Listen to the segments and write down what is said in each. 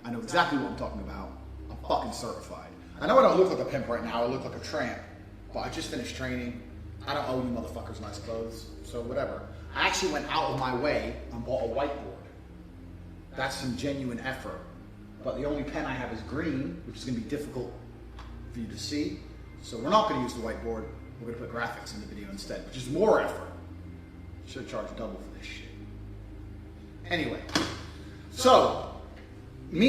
I know exactly what I'm talking about. I'm fucking certified. I know I don't look like a pimp right now, I look like a tramp, but I just finished training. I don't owe you motherfuckers nice clothes, so whatever. I actually went out of my way and bought a whiteboard. That's some genuine effort. But the only pen I have is green, which is gonna be difficult for you to see. So we're not gonna use the whiteboard, we're gonna put graphics in the video instead, which is more effort. Should charge double for this shit. Anyway, so I'm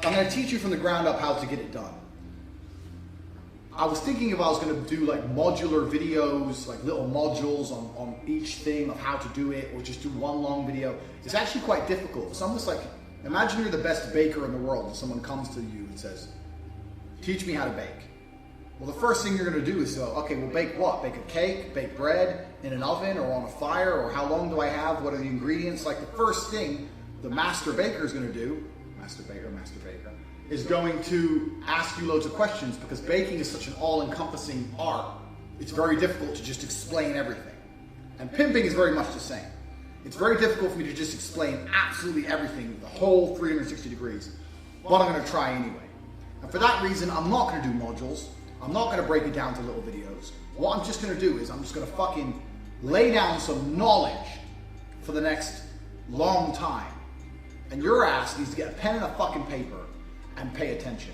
gonna teach you from the ground up how to get it done. I was thinking if I was gonna do like modular videos, like little modules on each thing of how to do it, or just do one long video. It's actually quite difficult. It's almost like, imagine you're the best baker in the world and someone comes to you and says, teach me how to bake. Well, the first thing you're gonna do is go, okay, well, bake what? Bake a cake, bake bread in an oven or on a fire, or how long do I have? What are the ingredients? Like the first thing the master baker is gonna do, master baker, is going to ask you loads of questions, because baking is such an all-encompassing art. It's very difficult to just explain everything. And pimping is very much the same. It's very difficult for me to just explain absolutely everything, the whole 360 degrees, but I'm gonna try anyway. And for that reason, I'm not gonna do modules. I'm not gonna break it down to little videos. What I'm just gonna do is I'm just gonna fucking lay down some knowledge for the next long time. And your ass needs to get a pen and a fucking paper and pay attention.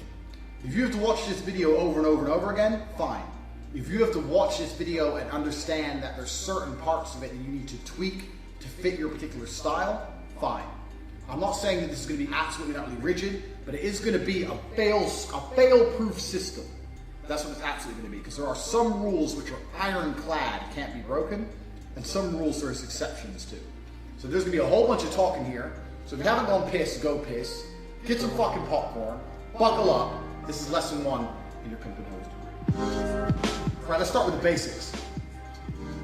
If you have to watch this video over and over and over again, fine. If you have to watch this video and understand that there's certain parts of it that you need to tweak to fit your particular style, fine. I'm not saying that this is gonna be absolutely not really rigid, but it is gonna be a fail-proof system. That's what it's absolutely gonna be, because there are some rules which are ironclad, can't be broken, and some rules there's exceptions to. So there's gonna be a whole bunch of talking here. So if you haven't gone piss, go piss. Get some fucking popcorn, buckle up. This is lesson 1 in your Pimpin' Hose degree. All right, let's start with the basics.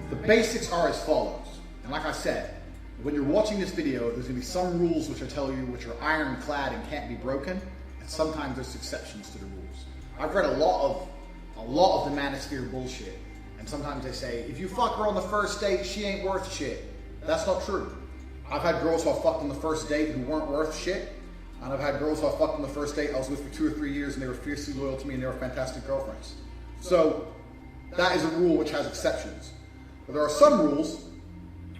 The basics are as follows. And like I said, when you're watching this video, there's gonna be some rules which I tell you which are ironclad and can't be broken, and sometimes there's exceptions to the rules. I've read a lot of the manosphere bullshit, and sometimes they say, if you fuck her on the first date, she ain't worth shit. That's not true. I've had girls who I fucked on the first date who weren't worth shit. And I've had girls who I fucked on the first date I was with for 2 or 3 years, and they were fiercely loyal to me, and they were fantastic girlfriends. So that is a rule which has exceptions. But there are some rules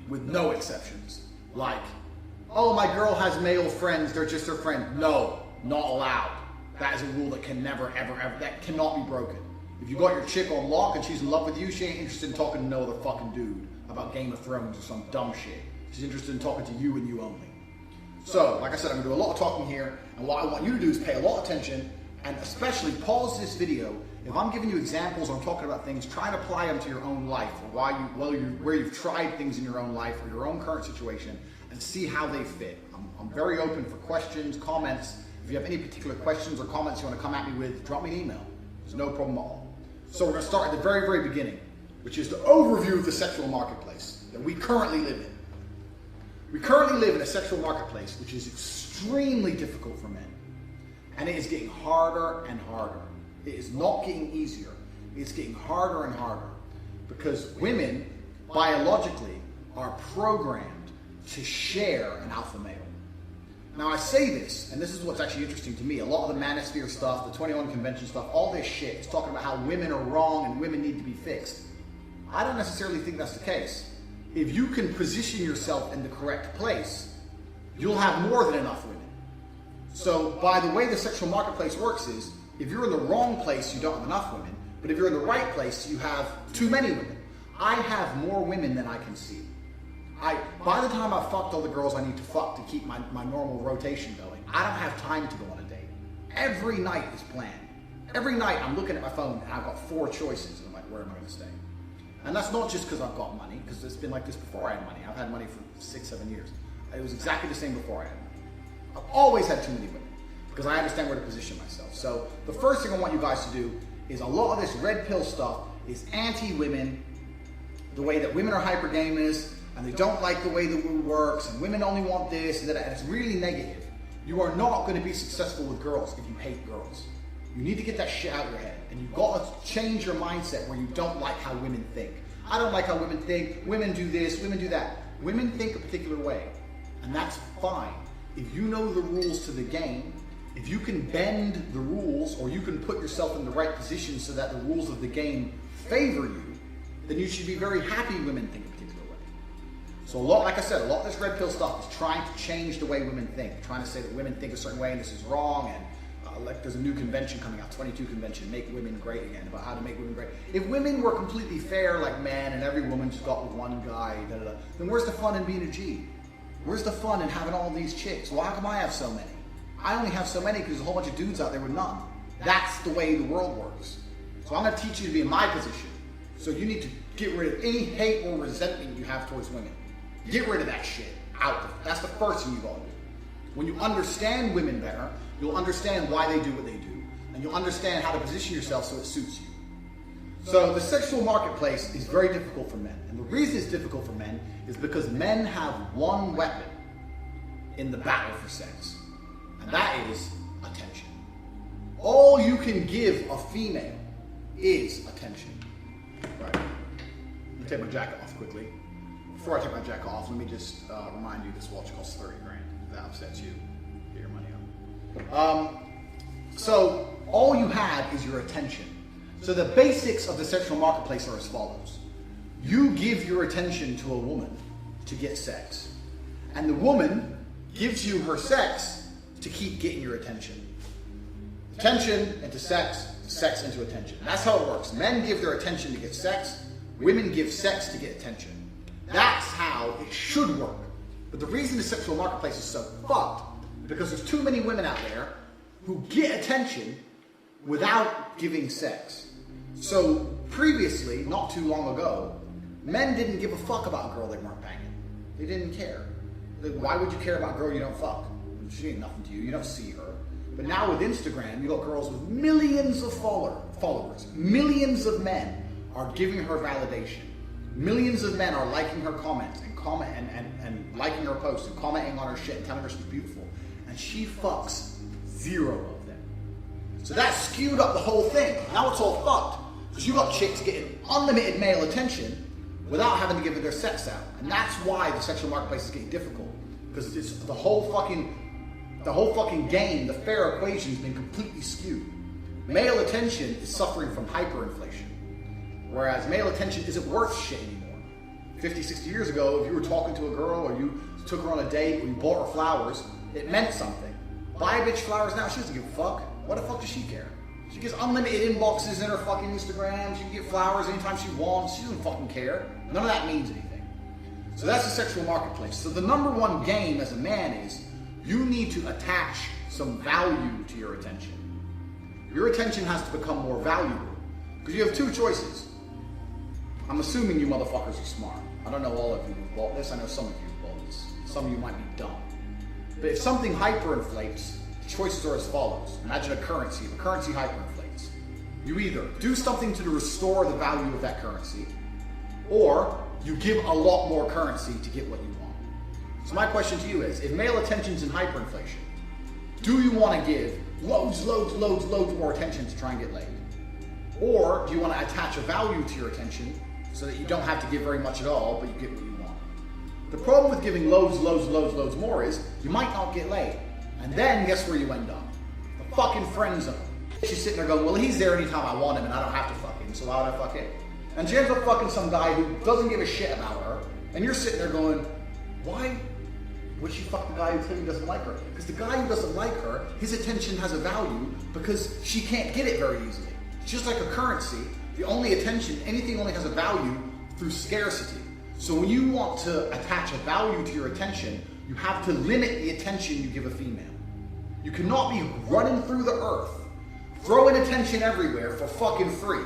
with no exceptions. Like, oh, my girl has male friends, they're just her friend. No, not allowed. That is a rule that can never, ever, that cannot be broken. If you got your chick on lock and she's in love with you, she ain't interested in talking to no other fucking dude about Game of Thrones or some dumb shit. She's interested in talking to you and you only. So, like I said, I'm gonna do a lot of talking here, and what I want you to do is pay a lot of attention, and especially pause this video. If I'm giving you examples or I'm talking about things, try and apply them to your own life, or where you've tried things in your own life or your own current situation, and see how they fit. I'm very open for questions, comments. If you have any particular questions or comments you want to come at me with, drop me an email. There's no problem at all. So we're gonna start at the very, very beginning, which is the overview of the sexual marketplace that we currently live in. We currently live in a sexual marketplace which is extremely difficult for men. And it is getting harder and harder. It is not getting easier. It's getting harder and harder. Because women, biologically, are programmed to share an alpha male. Now I say this, and this is what's actually interesting to me, a lot of the manosphere stuff, the 21 convention stuff, all this shit is talking about how women are wrong and women need to be fixed. I don't necessarily think that's the case. If you can position yourself in the correct place, you'll have more than enough women. So by the way the sexual marketplace works is, if you're in the wrong place, you don't have enough women, but if you're in the right place, you have too many women. I have more women than I can see. By the time I've fucked all the girls I need to fuck to keep my normal rotation going, I don't have time to go on a date. Every night is planned. Every night I'm looking at my phone and I've got 4 choices, and I'm like, where am I gonna stay? And that's not just because I've got money, because it's been like this before I had money. I've had money for 6, 7 years. It was exactly the same before I had money. I've always had too many women, because I understand where to position myself. So the first thing I want you guys to do is, a lot of this red pill stuff is anti-women, the way that women are hypergamous, and they don't like the way the woo works, and women only want this and that, and it's really negative. You are not going to be successful with girls if you hate girls. You need to get that shit out of your head, and you've got to change your mindset where you don't like how women think. I don't like how women think, women do this, women do that. Women think a particular way, and that's fine. If you know the rules to the game, if you can bend the rules, or you can put yourself in the right position so that the rules of the game favor you, then you should be very happy women think a particular way. So a lot, like I said, a lot of this red pill stuff is trying to change the way women think, trying to say that women think a certain way and this is wrong, and like there's a new convention coming out, 22 convention, Make Women Great Again, about how to make women great. If women were completely fair like men and every woman just got with one guy, then where's the fun in being a G? Where's the fun in having all these chicks? Well, how come I have so many? I only have so many because there's a whole bunch of dudes out there with none. That's the way the world works. So I'm going to teach you to be in my position. So you need to get rid of any hate or resentment you have towards women. Get rid of that shit out there. That's the first thing you got to do. When you understand women better, you'll understand why they do what they do, and you'll understand how to position yourself so it suits you. So the sexual marketplace is very difficult for men. And the reason it's difficult for men is because men have one weapon in the battle for sex, and that is attention. All you can give a female is attention. Right. Let me take my jacket off quickly. Before I take my jacket off, let me just remind you this watch costs 30 grand. If that upsets you, get your money up. So all you have is your attention. So the basics of the sexual marketplace are as follows. You give your attention to a woman to get sex. And the woman gives you her sex to keep getting your attention. Attention into sex, sex into attention. That's how it works. Men give their attention to get sex. Women give sex to get attention. That's how it should work. But the reason the sexual marketplace is so fucked is because there's too many women out there who get attention without giving sex. So previously, not too long ago, men didn't give a fuck about a girl they weren't banging. They didn't care. Like, why would you care about a girl you don't fuck? She ain't nothing to you. You don't see her. But now with Instagram, you got girls with millions of followers. Millions of men are giving her validation. Millions of men are liking her comments and liking her posts and commenting on her shit and telling her she's beautiful. And she fucks 0 of them. So that skewed up the whole thing. Now it's all fucked. Because you got chicks getting unlimited male attention without having to give their sex out. And that's why the sexual marketplace is getting difficult. Because it's the whole fucking game, the fair equation has been completely skewed. Male attention is suffering from hyperinflation. Whereas male attention isn't worth shit anymore. 50, 60 years ago, if you were talking to a girl or you took her on a date or you bought her flowers, it meant something. Buy a bitch flowers now, she doesn't give a fuck. What the fuck does she care? She gets unlimited inboxes in her fucking Instagram. She can get flowers anytime she wants. She doesn't fucking care. None of that means anything. So that's the sexual marketplace. So the number one game as a man is you need to attach some value to your attention. Your attention has to become more valuable. Because you have 2 choices. I'm assuming you motherfuckers are smart. I don't know all of you who've bought this. I know some of you have bought this. Some of you might be dumb. But if something hyperinflates, the choices are as follows. Imagine a currency. If a currency hyperinflates, you either do something to restore the value of that currency, or you give a lot more currency to get what you want. So my question to you is, if male attention's in hyperinflation, do you want to give loads more attention to try and get laid? Or do you want to attach a value to your attention so that you don't have to give very much at all, but you get what you want? The problem with giving loads more is you might not get laid. And then guess where you end up? The fucking friend zone. She's sitting there going, well, he's there anytime I want him and I don't have to fuck him, so why would I fuck him? And she ends up fucking some guy who doesn't give a shit about her, and you're sitting there going, why would she fuck the guy who clearly doesn't like her? Because the guy who doesn't like her, his attention has a value because she can't get it very easily. It's just like a currency. The only attention, anything only has a value through scarcity. So when you want to attach a value to your attention, you have to limit the attention you give a female. You cannot be running through the earth, throwing attention everywhere for fucking free,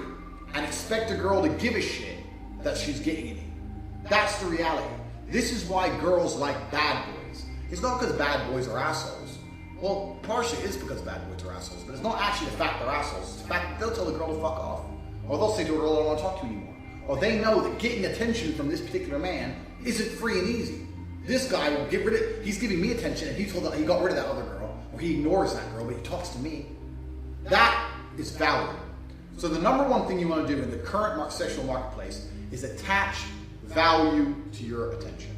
and expect a girl to give a shit that she's getting any. That's the reality. This is why girls like bad boys. It's not because bad boys are assholes. Well, partially it is because bad boys are assholes, but it's not actually the fact they're assholes. It's the fact that they'll tell the girl to fuck off. Or they'll say to a girl, I don't want to talk to you anymore. Or they know that getting attention from this particular man isn't free and easy. This guy will get rid of, he's giving me attention and he got rid of that other girl, or he ignores that girl, but he talks to me. That is value. So the number one thing you want to do in the current sexual marketplace is attach value to your attention.